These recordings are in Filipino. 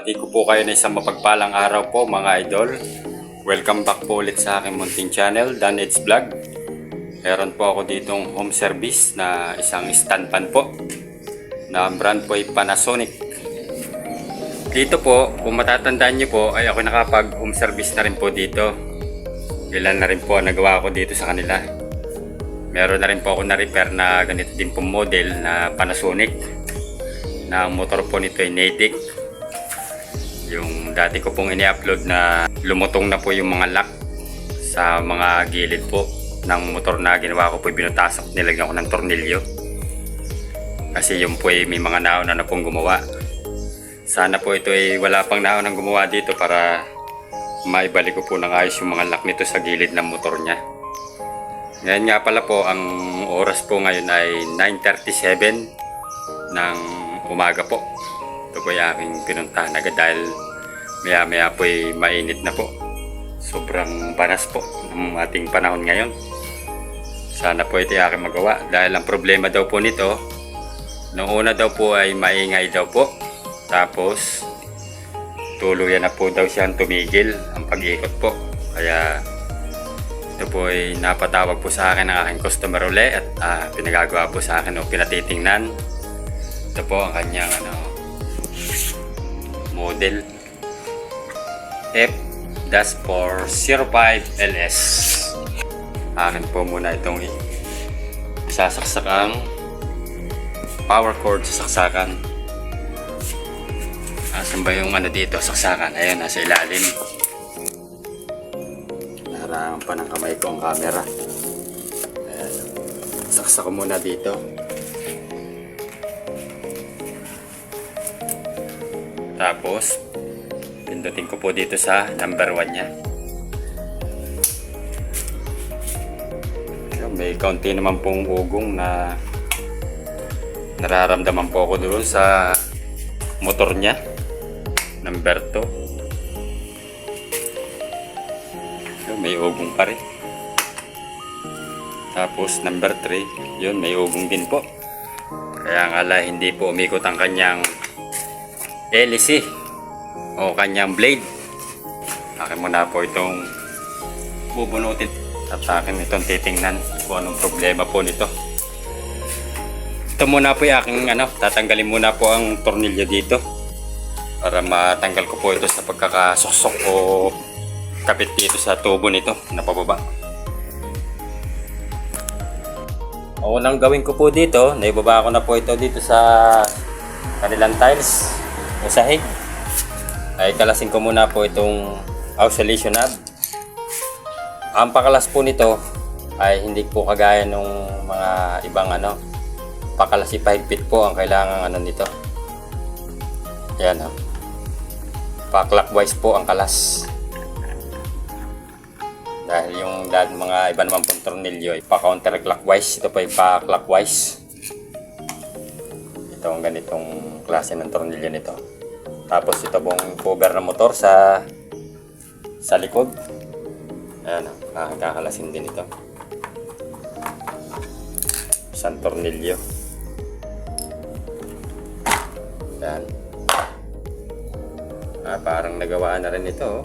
Binabati ko po kayo na isang mapagpalang araw po mga idol. Welcome back po ulit sa aking munting channel, Dan Ed's Vlog. Meron po ako ditong home service na isang stand fan po. Na ang brand po ay Panasonic. Dito po, kung matatandaan nyo po, ay ako nakapag home service na rin po dito. Ilan na rin po ang nagawa ko dito sa kanila. Meron na rin po ako na-repair na ganito din po model na Panasonic. Na ang motor po nito ay Natick. Yung dati ko pong ini-upload na lumutong na po yung mga lock sa mga gilid po ng motor na ginawa ko po, binutasak, nilagyan ko ng tornilyo. Kasi yung po ay may mga nauna na pong gumawa. Sana po ito ay wala pang naunang gumawa dito para maibalik ko po ng ayos yung mga lock nito sa gilid ng motor niya. Ngayon nga pala po, ang oras po ngayon ay 9:37 ng umaga po. Ito po yung aking pinuntahan agad dahil maya maya po ay mainit na po. Sobrang banas po ng ating panahon ngayon. Sana po ito yung aking magawa dahil ang problema daw po nito, noong una daw po ay maingay daw po. Tapos tuluyan na po daw siyang tumigil ang pag-ikot po. Kaya ito po ay napatawag po sa akin ng aking customer ulit at pinagagawa po sa akin o pinatitingnan. Ito po ang kanyang model F-405LS. Akin po muna itong isasaksak ang power cord sa saksakan. Asan ba yung dito, saksakan? Ayun, nasa ilalim. Naharangan pa ng kamay ko ang camera. Ayan. Saksak ko muna dito. Tapos pindutin ko po dito sa number 1 nya. So, may kaunti naman pong ugong na nararamdaman po ako doon sa motor nya, number 2. So, may ugong pa rin. Tapos number 3, yun, may ugong din po. Kaya nga hindi po umikot ang kanyang LC o kanyang blade. Akin muna po itong bubunutin at akin itong titingnan kung anong problema po nito. Ito muna po yung aking tatanggalin muna po ang tornilyo dito para matanggal ko po ito sa pagkakasuksok o kapit dito sa tubo nito na pababa. Ang unang gawin ko po dito, naibaba ko na po ito dito sa kanilang tiles o sahig, ay kalasin ko muna po itong oscillation knob. Ang pakalas po nito ay hindi po kagaya nung mga ibang pakalas ipahigpit po ang kailangan nito. Yan pa-clockwise po ang kalas. Dahil yung mga iba naman pong tornilyo ay pa-counterclockwise, ito pa ay pa-clockwise. Ito ang ganitong klase ng tornilyo nito. Tapos ito pong cover ng motor sa likod. Ayan, kakalasin din ito. Isang tornilyo. Ayan. Parang nagawa na rin ito.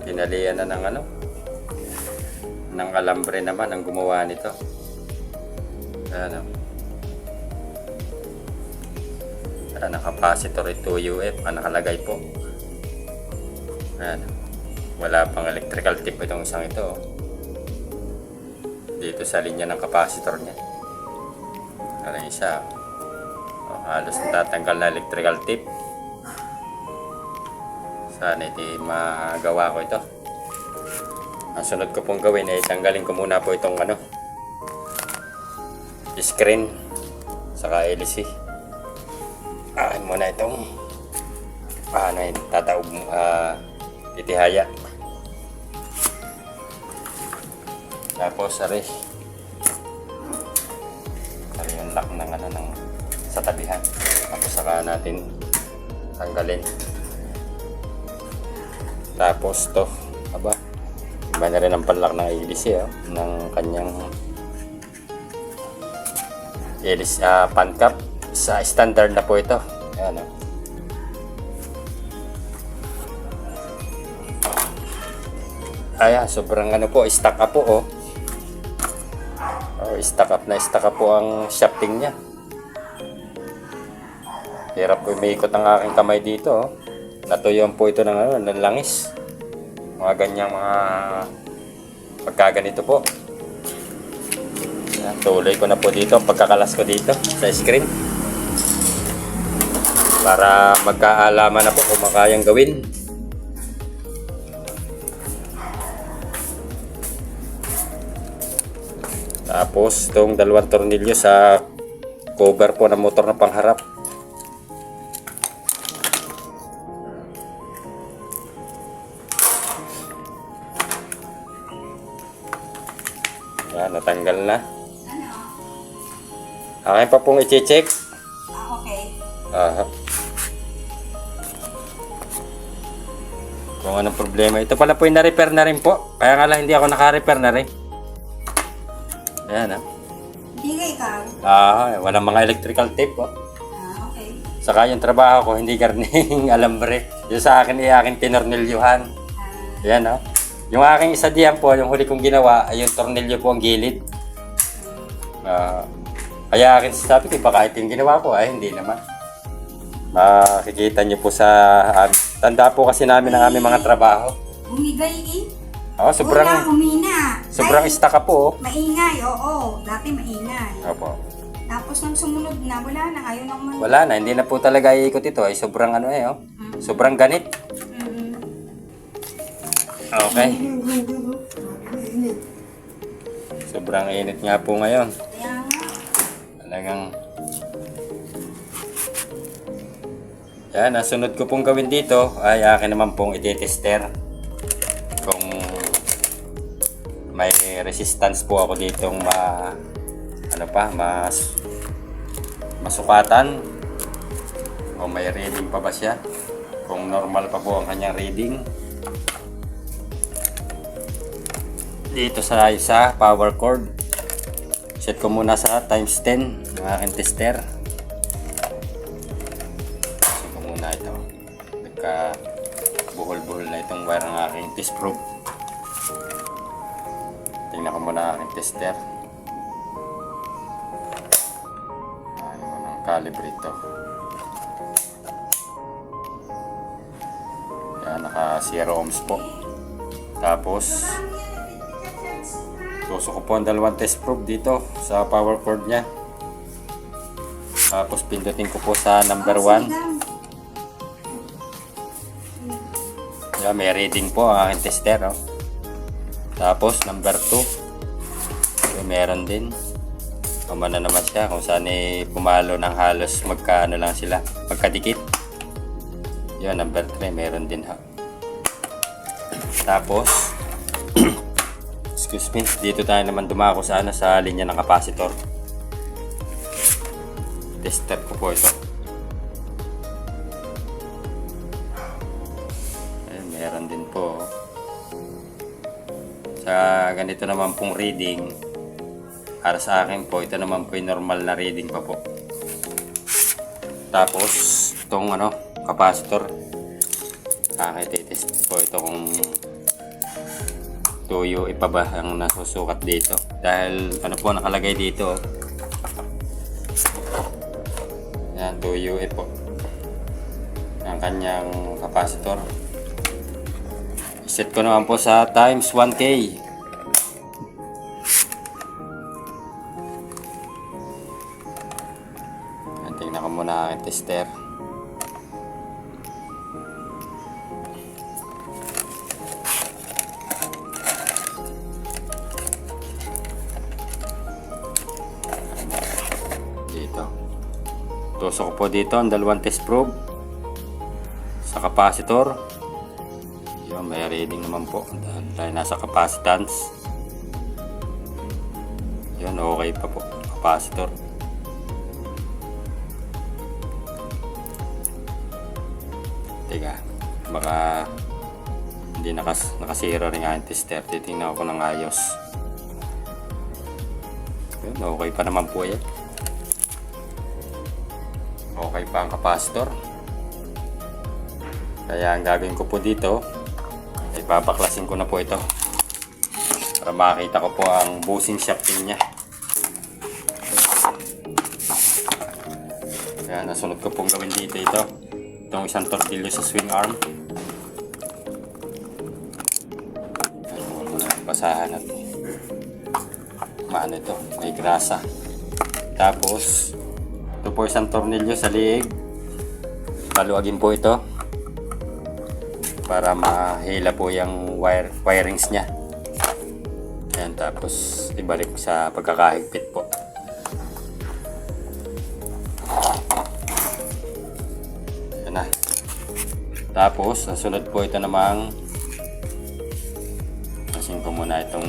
Tinalian na ng alambre naman ang gumawa nito. Ayan. Naka-capacitor ito UF ang nakalagay po. Ayan. Wala pang electrical tip itong isang ito dito sa linya ng capacitor niya. Ayan isa. Halos natatanggal na electrical tip. Sana iti magawa ko ito. Ang sunod ko pong gawin ay tanggalin ko muna po itong screen saka LC. Muna itong tataob titihaya. Tapos ari yung lock ng sa tabihan. Tapos saka natin tanggalin. Tapos to iba na rin ang panlock ng LC ng kanyang LC pan cap. Sa standard na po ito. Ayan, Ayan, sobrang ano po, stock up po oh. Oh, stock up po ang shafting niya. Hirap po umiikot ang aking kamay dito oh. Natuyuan po ito ng ano, ng langis. Mga ganyang mga pagkaganito po. Ayan, tuloy ko na po dito ang pagkakalas ko dito sa screen. Para magkaalaman na po kung makayang gawin. Tapos itong dalawang tornilyo sa cover po ng motor na pangharap. Yan, natanggal na. Akin pa pong i-check. Okay. Aha. Kung anong problema. Ito pala po yung na-repair na rin po. Kaya nga lang hindi ako naka-repair na rin. Ayan ha. Hindi ka ikaw. Walang mga electrical tape po. Okay. Saka yung trabaho ko, hindi karning alambre. Yung sa akin, aking tinornilyuhan. Ayan ha. Yung aking isa diyan po, yung huli kong ginawa, ay yung tornilyo po ang gilid. Kaya akin sabi ko, baka ito yung ginawa ko, ay hindi naman. Makikita nyo po sa tanda po kasi namin ang aming mga trabaho. Bumigay eh. Sobrang humina. Sobrang Ay, stock po. maingay, oo. Dati maingay. Opo. Tapos nang sumunod na, wala na. Ayaw nang man. Wala na, hindi na po talaga iikot ito. Ay sobrang ano oh. Sobrang ganit. Okay. Sobrang init nga po ngayon. Kaya nga. Talagang yan, nasunod ko pong gawin dito ay akin naman pong itetester kung may resistance po ako ditong masukatan o may reading pa ba siya, kung normal pa po ang kanyang reading dito sa isa power cord. Set ko muna sa times 10 yung aking tester. Set ko muna ito. Nagka buhol-buhol na itong wire ng aking test probe. Tingnan ko muna aking tester. Ano ng calibre ito. Yan, naka 0 ohms po. Tapos tusok ko po ang dalawang test probe dito sa power cord nya. Tapos pindutin ko po sa number 1. Yan, may reading po ang aking tester. Oh. Tapos number 2. Meron din. Kumana naman siya kung saan pumalo ng halos magkaano lang sila. Magkadikit. Yan, number 3. Meron din ha. Tapos excuse me, dito tayo naman dumako sa sa linya ng capacitor. Tester ko po ito. Ayun, meron din po. Sa ganito naman pong reading, para sa akin po, ito naman po yung normal na reading pa po. Tapos, itong capacitor, titest po ito kung tuyo ipa ba ang nasusukat dito, dahil po nakalagay dito. Yan, tuyo po ang kanyang capacitor. Set ko naman po sa times 1K. Tingnan ko muna ang tester. Tusok ko po dito ang dalawang test probe sa capacitor. Yun, may reading naman po dahil nasa capacitance. Yun, okay pa po capacitor. Teka, baka hindi nakasira rin ang tester. Titingnan ko ng ayos. Yun, okay pa naman po yan. Okay pa ang capacitor. Kaya ang gagawin ko po dito ay Babaklasin ko na po ito para makita ko po ang bushing shafting niya. Kaya nasunod ko pong gawin dito itong isang tornilyo sa swing arm. Huwag ko na basahan at maano ito, may grasa. Tapos ito po isang tornilyo sa liig. Paluagin po ito para mahila po yung wirings niya. Ayan, tapos ibalik sa pagkakahigpit po. Ayan na. Tapos nasunod po ito namang asin ko muna itong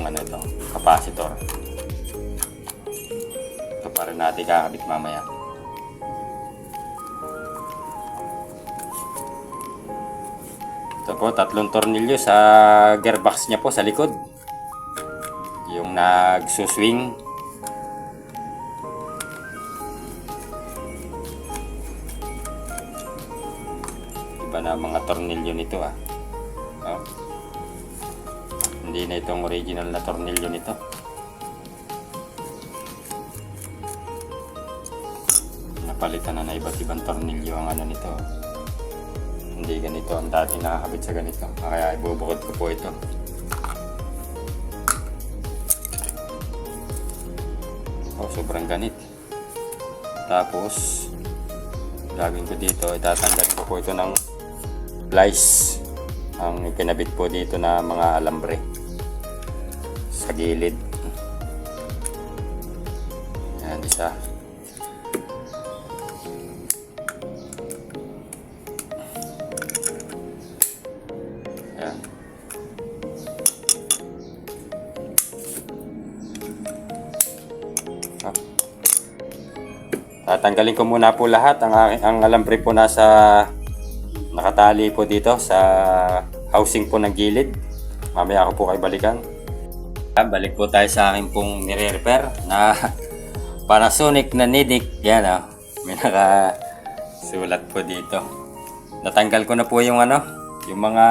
capacitor. Ito para natin kakabit mamaya. Ito po, 3 tornilyo sa gearbox niya po sa likod. Yung nagsuswing. Iba na mga tornilyo nito ah. Oh. Hindi na itong original na tornilyo nito. Napalitan na iba't ibang tornilyo ang ano nito. Hindi ganito ang dati nakakabit sa ganito, kaya ibubukod ko po ito. Sobrang ganit. Tapos gagawin ko dito, itatanggalin ko po ito ng plies, ang ipinabit po dito na mga alambre sa gilid. Yan, isa. Ayan. Tatanggalin ko muna po lahat. Ang alambre po nakatali po dito sa housing po ng gilid. Mamaya ako po kayo balikan. Balik po tayo sa akin pong nire-repair na Panasonic na Nidic. Yan o. May nakasulat po dito. Natanggal ko na po yung yung mga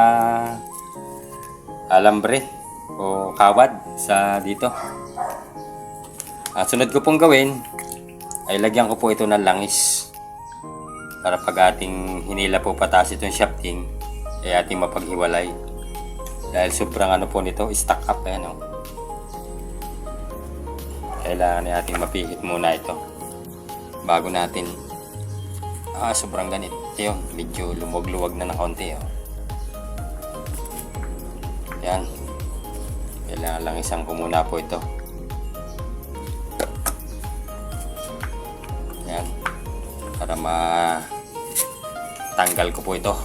alambre o kawad sa dito. At sunod ko pong gawin ay lagyan ko po ito ng langis para pag ating hinila po pataas itong shafting ay ating mapaghiwalay dahil sobrang po nito, stack up. Ayan, kailangan ating mapihit muna ito bago natin sobrang ganit. Ito medyo lumwag-luwag na ng konti. Yan, kailangan lang isang ko muna po ito. Yan, para matanggal ko po ito.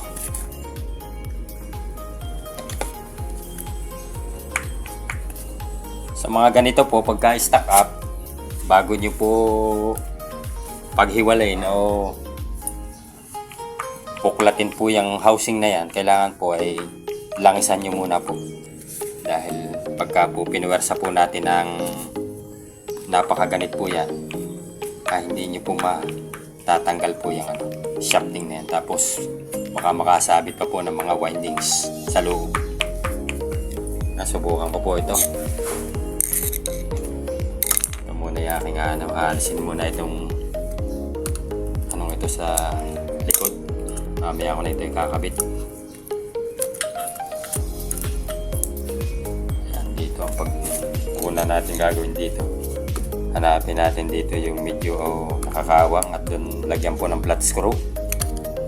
Sa mga ganito po, pagka stack up, bago nyo po paghiwalayin o puklatin po yung housing na yan, kailangan po ay langisan nyo muna po. Dahil pagka po pinuwersa po natin ng napakaganit po yan, hindi nyo po matatanggal po yung shafting na yan. Tapos baka makasabit pa po ng mga windings sa loob. Nasubukan ko po ito. Ito muna yung aking alisin muna itong ito sa likod. Mamaya ko na ito yung kakabit. Yan, dito ang pag-una natin gagawin dito. Hanapin natin dito yung medyo nakakawang at doon lagyan po ng flat screw.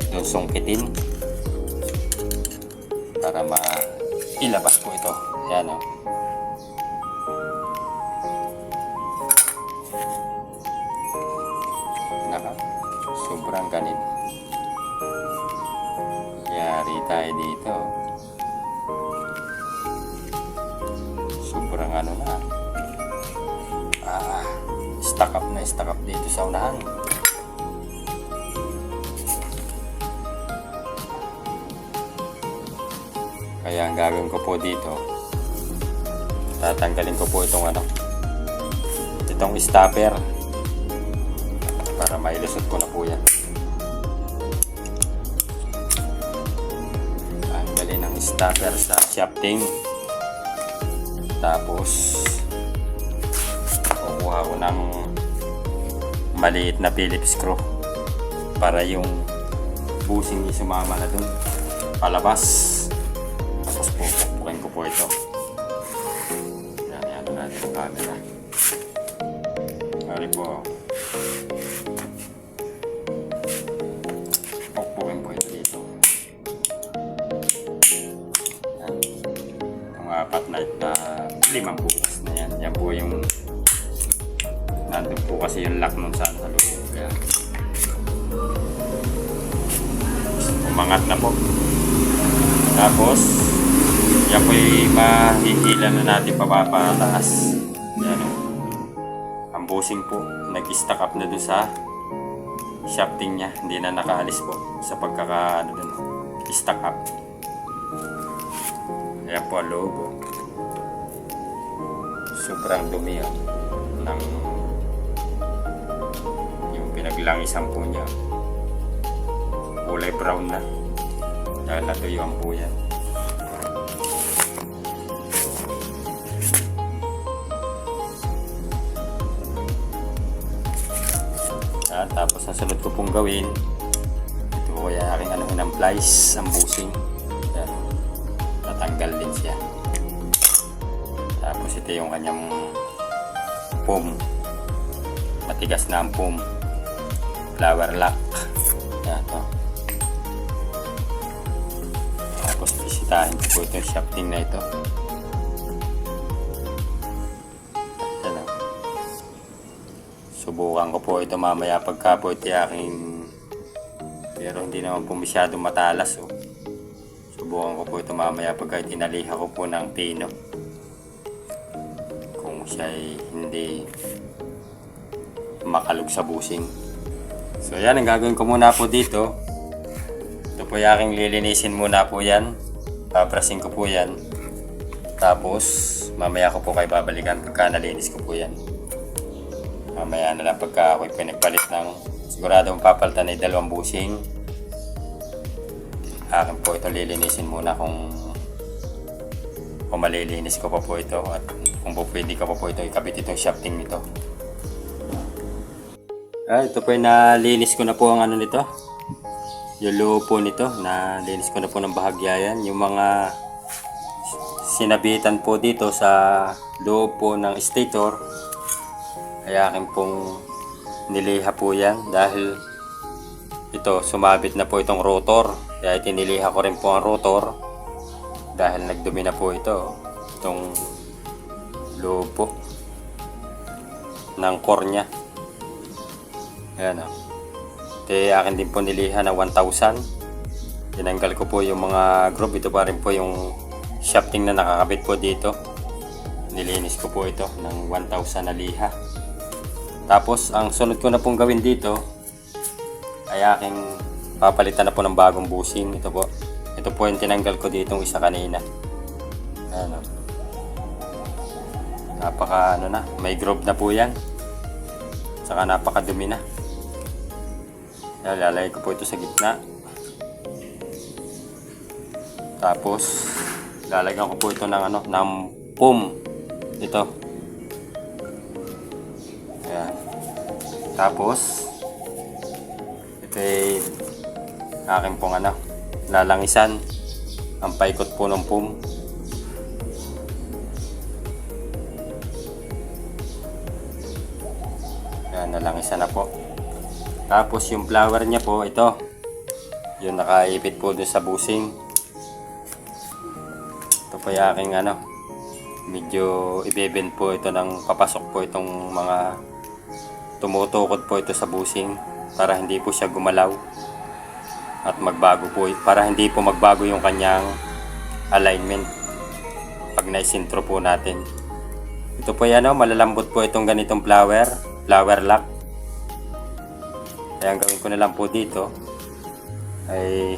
Doon sungkitin para mailabas po ito. Yan o. Sobrang ganit. Yari tayo dito. Sobrang na. Stack up dito sa unahan. Kaya ang gagawin ko po dito, tatanggalin ko po itong itong stopper para mailusot ko na po yan. Tanggalin ang stopper sa shafting. Tapos kukuha ko ng maliit na Phillips screw para yung bushing niya sumama na dun palabas. Tapos pupukin ko po ito. Yan natin ang camera. Mari po. Pupukin po ito dito. Yan. Yung apat na 5 bukas na yan. Yan po yung nandun po kasi yung lock nun saan sa loob. Kaya umangat na po. Tapos yan po yung mahihila na natin papapataas. Yan o. Ang bushing po nag-stack up na doon sa shafting niya. Hindi na nakaalis po sa pagkaka stack up. Yan po ang logo. Sobrang dumi ng yung pinaglangisan po niya. Kulay brown na dahil natuyuan po yan. Tapos ang sunod ko pong gawin, ito ko yung aking ng plies, ang bushing. Yan, tatanggal din siya. Tapos ito yung kanyang foam, matigas na ang foam, flower lock. Yan to. Tapos bisitahin ko po itong shafting na ito. Yan o. Subukan ko po ito mamaya pagka po ito aking, pero hindi naman po masyadong matalas o. Subukan ko po ito mamaya pagka tinaliha ko po ng pino. Kung siya ay hindi makalog sa bushing. So yan, ang gagawin ko muna po dito. Ito po yung aking lilinisin muna po yan. Pabrasin ko po yan. Tapos mamaya ko po kayo babalikan pagka nalinis ko po yan. Mamaya na lang pagka ako'y pinagpalit ng siguradong papalitan ay 2 bushing. Akin po ito lilinisin muna kung malilinis ko pa po ito at kung po pwede ko pa po ito ikabit itong shafting nito. Ito po yung nalinis ko na po ang ano nito. Yung loob po nito, nalinis ko na po ng bahagya yan. Yung mga sinabitan po dito sa loob po ng stator, ay akin pong niliha po yan dahil ito sumabit na po itong rotor. Kaya itiniliha ko rin po ang rotor dahil nagdumi na po ito. Itong loob po ng core nya. Ayan o. Ito akin din po niliha na 1,000. Tinanggal ko po yung mga groove. Ito pa rin po yung shafting na nakakabit po dito. Nilinis ko po ito ng 1,000 na liha. Tapos ang sunod ko na pong gawin dito ay aking papalitan na po ng bagong bushing. Ito po. Ito po yung tinanggal ko ditong isa kanina. Ayan o. Napaka ano na. May groove na po yan. Saka napakadumi na. Lalagay ko po ito sa gitna. Tapos lalagyan ko po ito ng ano, ng foam. Ito. Ayan. Tapos ito ay akin pong ano, lalangisan ang paikot po ng foam. Ayan, nalangisan na po. Tapos yung flower niya po, ito. Yung nakaipit po dun sa bushing. Ito po yung aking ano, medyo ibebend po ito ng papasok po itong mga tumutukod po ito sa bushing para hindi po siya gumalaw at magbago po, para hindi po magbago yung kanyang alignment pag naisintro po natin. Ito po yan, malalambot po itong ganitong flower lock. Kaya ang gawin ko na lang po dito ay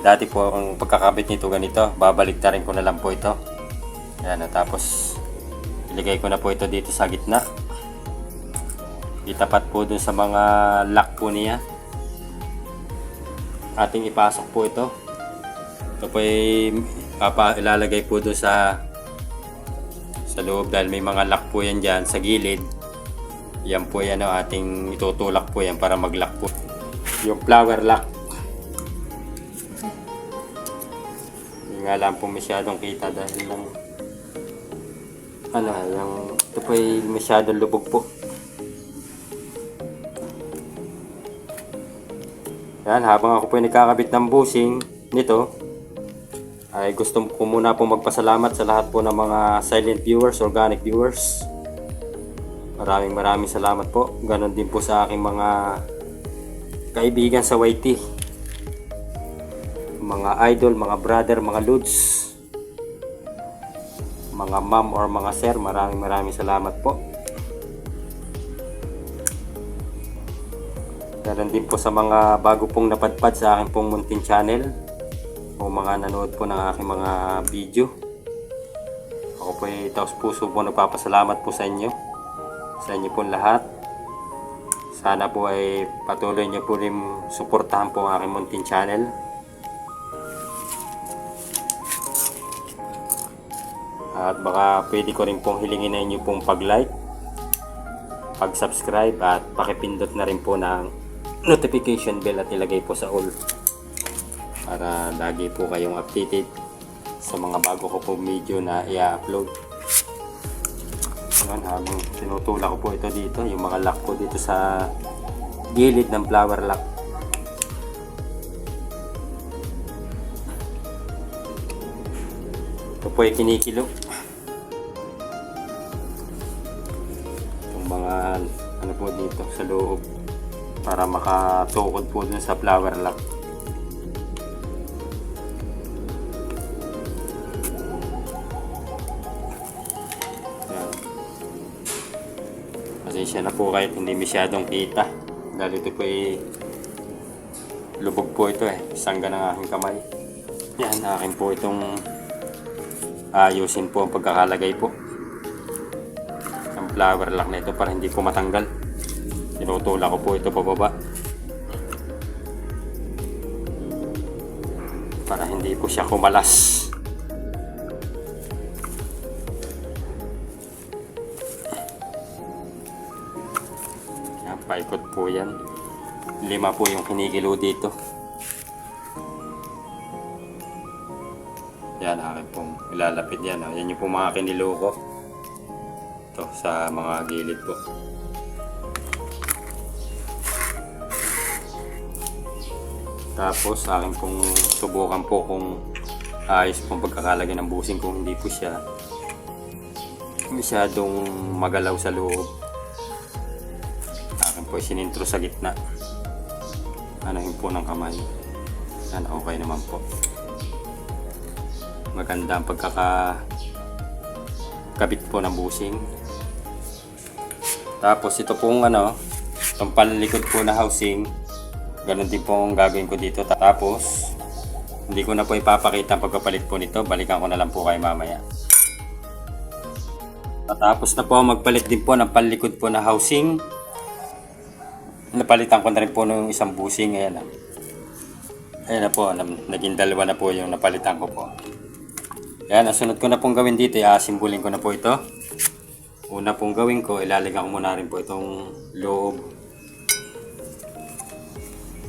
dati po ang pagkakabit nito ganito, babalik na rin ko na lang po ito. Ayan, tapos iligay ko na po ito dito sa gitna. Itapat po dun sa mga lock po niya. Ating ipasok po ito. Ito po ay ilalagay po doon sa loob dahil may mga lock po yan dyan sa gilid. Yan po yan ating itutulak po yan para mag-lock po. Yung flower lock. Hindi nga lang po masyadong kita dahil lang yung ito po ay masyadong lubog po. Yan, habang ako po ay nagkakabit ng bushing nito, ay gusto ko muna po magpasalamat sa lahat po ng mga silent viewers, organic viewers. Maraming salamat po. Ganon din po sa aking mga kaibigan sa YT. Mga idol, mga brother, mga lods, mga ma'am or mga sir, maraming salamat po. Ganon din po sa mga bago pong napadpad sa aking pong munting channel o mga nanood po ng aking mga video. Ako po ay taos puso po nagpapasalamat po sa inyo pong lahat. Sana po ay patuloy nyo po rin suportahan po ang aking munting channel. At baka pwede ko rin pong hilingin na inyo pong pag-like, pag-subscribe at pakipindot na rin po ng notification bell at ilagay po sa all para lagi po kayong updated sa mga bago ko po video na i-upload. Habang tinutulak ko po ito dito, yung mga lock po dito sa gilid ng flower lock. Ito po ay kinikilo. Yung mga po dito sa loob para makatukod po dun sa flower lock. Pasensya na po kahit hindi masyadong kita dahil ito po ay lubog po ito sangga ng aking kamay. Yan, akin po itong ayusin po ang pagkakalagay po ng flower lock na ito para hindi po matanggal. Tinutulak ko po ito pababa para hindi po siya kumalas. Paikot po yan. 5 po yung kinikilo dito. Yan, akin pong ilalapit yan. Yan yung po mga kinilo ko. Ito sa mga gilid po. Tapos akin pong subukan po kung ayos pong pagkakalagay ng busing kung hindi po siya masyadong magalaw sa loob. Po sinintro sa gitna. Anahin po ng kamay. Yan, okay naman po. Maganda ang pagkakakabit po ng busing. Tapos ito pong itong panlikod po na housing, ganun din po ang gagawin ko dito. Tapos hindi ko na po ipapakita ang pagpapalit po nito, balikan ko na lang po kayo mamaya. Tapos na po magpalit din po ng panlikod po na housing. Napalitan ko na rin po ng isang busing. Ayan na po, naging 2 na po yung napalitan ko po. Ayan, ang sunod ko na pong gawin dito, simbolin ko na po ito. Una pong gawin ko, ilalagyan ko muna rin po itong loob,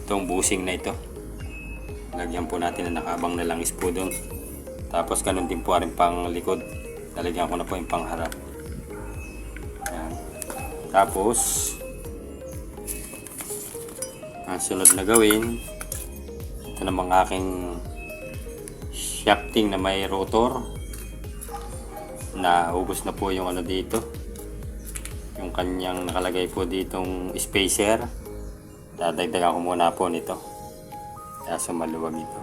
itong busing na ito. Lagyan po natin na nakabang na langis po doon. Tapos ganun din po rin pang likod. Lalagyan ko na po yung pangharap. Ayan. Tapos ang sunod na gawin, ito namang aking shafting na may rotor na ubos na po yung dito, yung kanyang nakalagay po ditong spacer. Dadagdagan ko muna po nito kaya maluwag ito.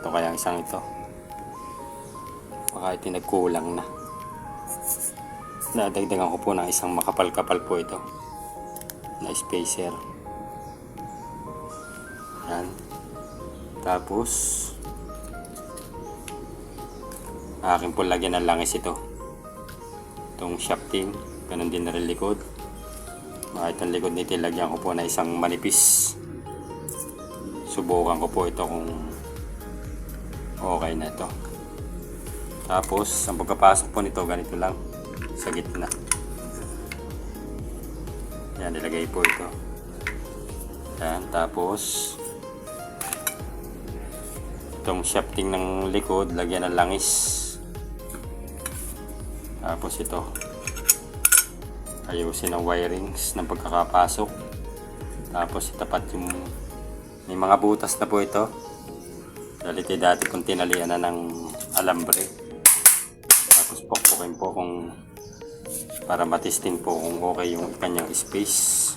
Ito kaya isang ito, baka ito nagkulang na. Dadagdagan ko po ng isang makapal-kapal po ito na spacer. Yan. Tapos akin po lagyan ng langis ito, itong shafting. Ganun din na rin likod. Itong likod nito lagyan ko po na isang manipis. Subukan ko po ito kung okay na ito. Tapos, ang pagkapasok po nito, ganito lang sa gitna. Yan, nilagay po ito. Yan, tapos itong shafting ng likod, lagyan ng langis. Tapos ito, ayusin ang wirings ng pagkakapasok. Tapos itapat yung, may mga butas na po ito. Dati kung tinalian na ng alambre. Tapos pokpokin po kung para matisting po kung okay yung kanyang space.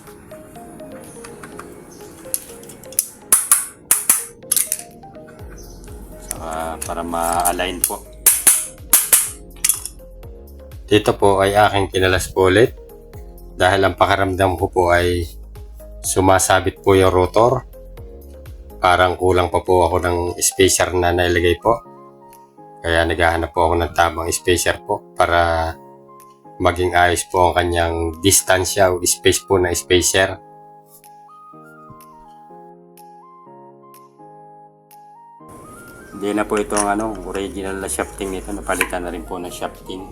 Saka para ma-align po. Dito po ay aking kinalas po ulit dahil ang pakaramdam ko po ay sumasabit po yung rotor. Parang kulang pa po ako ng spacer na nailagay po. Kaya naghahanap po ako ng tamang spacer po para maging ayos po ang kanyang distansya o space po na spacer. Hindi na po ito ang original na shafting nito. Napalitan na rin po ng shafting.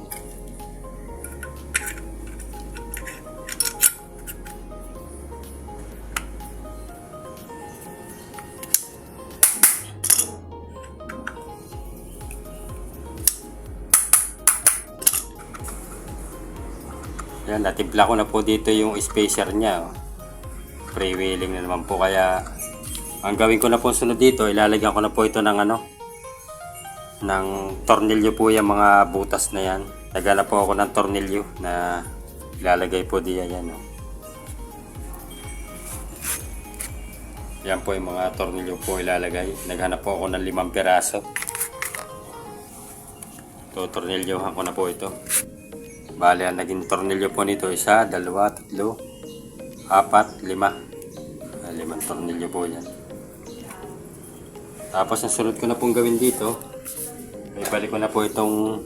Yan, natibla ko na po dito yung spacer niya. Freewheeling na naman po, kaya ang gawin ko na po sunod dito, ilalagyan ko na po ito ng ng tornilyo po yung mga butas na yan. Naghanap po ako ng tornilyo na ilalagay po diyan yan. Yan po yung mga tornilyo po ilalagay. Naghanap po ako ng 5 piraso. Tornilyohan ko na po ito. Bale, ang naging tornilyo po nito, 1, 2, 3, 4, 5. 5 tornilyo po yan. Tapos, ang sunod ko na pong gawin dito, ay balik ko na po itong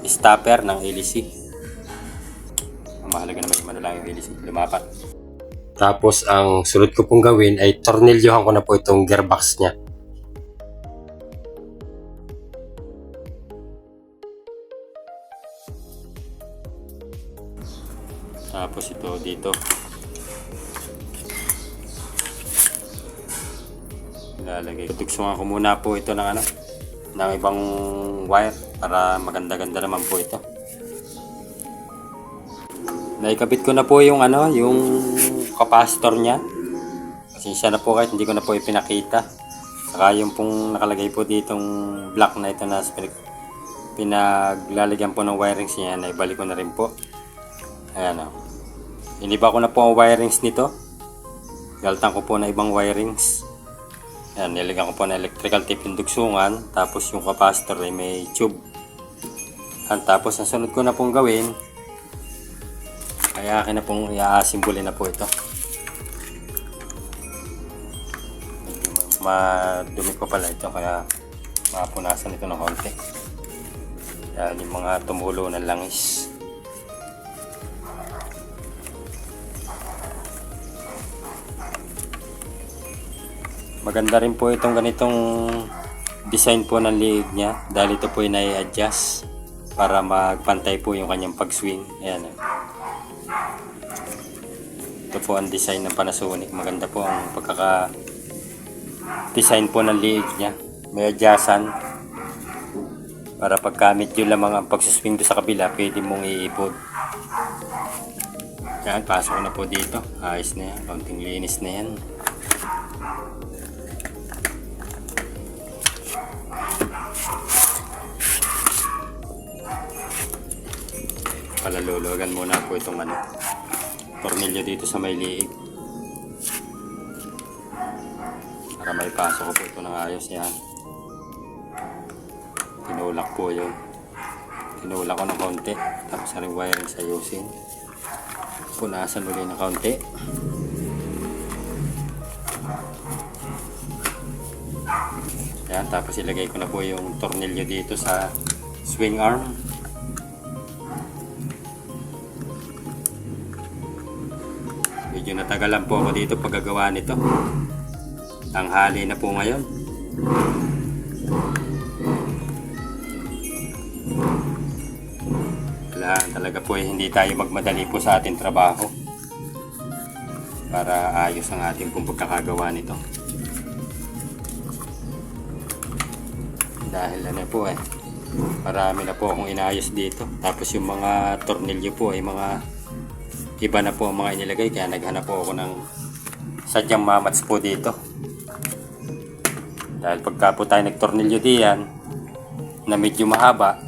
stopper ng LC. Ang mahalaga naman yung lang yung LC, lumapat. Tapos, ang sunod ko pong gawin ay tornilyohan ko na po itong gearbox niya. Tapos ito dito. Ilalagay. Tutugsungan ko muna po ito ng ng ibang wire para maganda-ganda naman po ito. Naikabit ko na po yung yung capacitor niya. Pasensya na po kahit hindi ko na po ipinakita. Saka yung pong nakalagay po ditong block na ito na pinaglalagyan po ng wirings niya, na ibalik ko na rin po. Ayan o. Iniba ko na po ang wirings nito. Galtan ko po na ibang wirings. Ayan, nilagyan ko po na electrical tape yung dugsungan. Tapos yung capacitor ay may tube. Ayan, tapos ang sunod ko na pong gawin, kaya akin na pong i-assemble na po ito. Madumi ko pala ito, kaya mapunasan ito ng konti. Ayan, yung mga tumulo ng langis. Maganda rin po itong ganitong design po ng liig niya, dahil ito po ay nai-adjust para magpantay po yung kanyang pag-swing. Ayan. Ito po ang design ng Panasonic. Maganda po ang pagkaka-design po ng liig niya. May adjustan para pagka medyo lamang ang pag-swing do sa kabila, pwede mong iipod. Yan, pasok ko na po dito. Ayos na yan. Kaunting linis na yan. Palalulugan muna po itong tornilyo dito sa may liig para may pasok ko po ito ng ayos. Yan, tinulak po yun, tinulak ko ng konti, tapos ang wiring sa ayusin, punasan ulit ng konti. Yan, tapos ilagay ko na po yung tornilyo dito sa swing arm. Medyo natagalan po ako dito paggagawa nito. Tanghali na po ngayon. Kailangan talaga po hindi tayo magmadali po sa ating trabaho para ayos ang ating pong pagkakagawa nito. Dahil ano po marami na po akong inayos dito. Tapos yung mga tornilyo po ay mga iba na po ang mga inilagay, kaya naghanap po ako ng sadyang mamats po dito. Dahil pagka po tayo nagtornilyo diyan na medyo mahaba,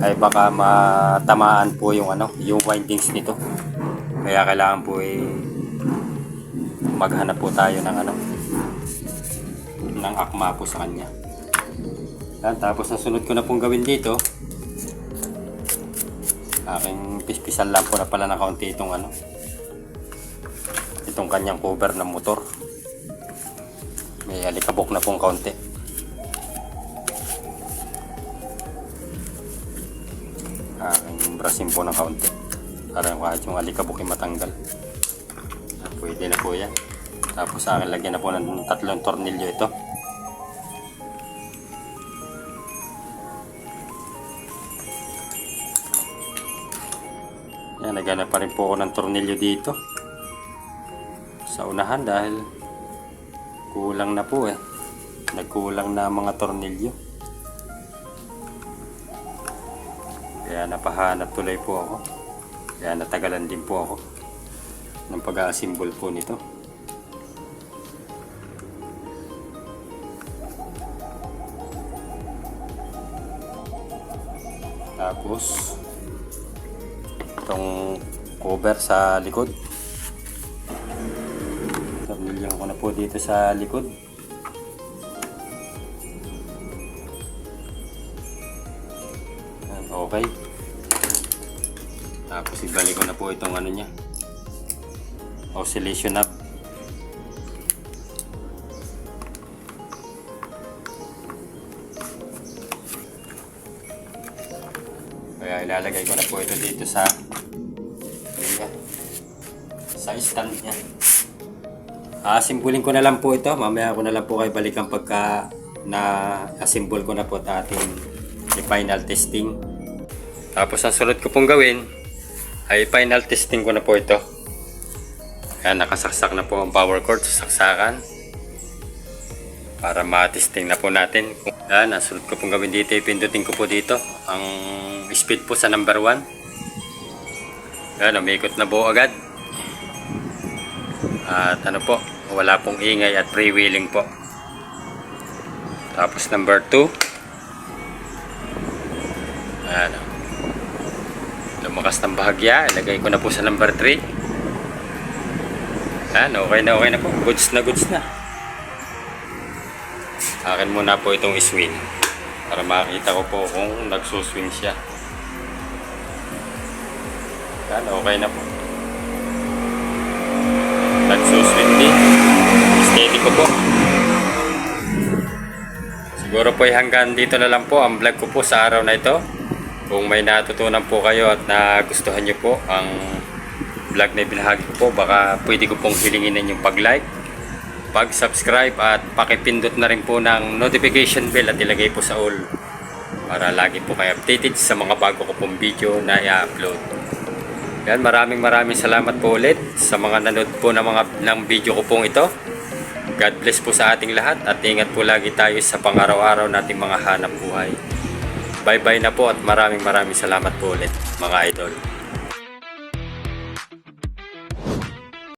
ay baka matamaan po yung yung windings nito. Kaya kailangan po maghanap po tayo ng ng akma po sa kanya. Yan, tapos ang sunod ko na pong gawin dito, aking pispisan lang po na pala na kaunti itong kanyang cover ng motor. May alikabok na pong kaunti. Aking brasin po ng kaunti para kahit yung alikabok ay matanggal. Pwede na po yan. Tapos akin lagyan na po ng 3 tornilyo ito. Yan, naghanap pa rin po ako ng tornilyo dito sa unahan dahil kulang na po nagkulang na mga tornilyo, kaya napahanap tuloy po ako, kaya natagalan din po ako ng pag-aasimbol po nito. Tapos itong cover sa likod, tornilyo ko na po dito sa likod. Okay, tapos ibalik ko na po itong niya, oscillation knob. Kaya ilalagay ko na po ito dito sa stand niya. Asimbulin ko na lang po ito. Mamaya ko na lang po kayo balikan pagka na-assemble ko na po at ating final testing. Tapos ang sunod ko pong gawin ay final testing ko na po ito. Kaya nakasaksak na po ang power cord sa saksakan para ma-testing na po natin. Yan, ang sunod ko pong gawin dito, ipindutin ko po dito ang speed po sa number 1. Yan, umikot na po agad. At po, wala pong ingay at freewheeling po. Tapos number 2. Ayan, lumakas ng bahagya. Ilagay ko na po sa number 3. Ayan, okay na po. Goods na. Akin muna po itong swing para makita ko po kung nagsuswing siya. Ayan, okay na po. Nagsuswing din. Steady ko po. Siguro po hanggang dito na lang po ang vlog ko po sa araw na ito. Kung may natutunan po kayo at nagustuhan nyo po ang vlog na binahagi ko po, baka pwede ko pong hilingin yung pag-like, pag-subscribe at pakipindot na rin po ng notification bell at ilagay po sa all para lagi po kayo updated sa mga bago ko pong video na i-upload. Yan, maraming salamat po ulit sa mga nanood po ng video ko pong ito. God bless po sa ating lahat at ingat po lagi tayo sa pang-araw-araw nating mga hanap buhay. Bye bye na po at maraming salamat po ulit mga idol.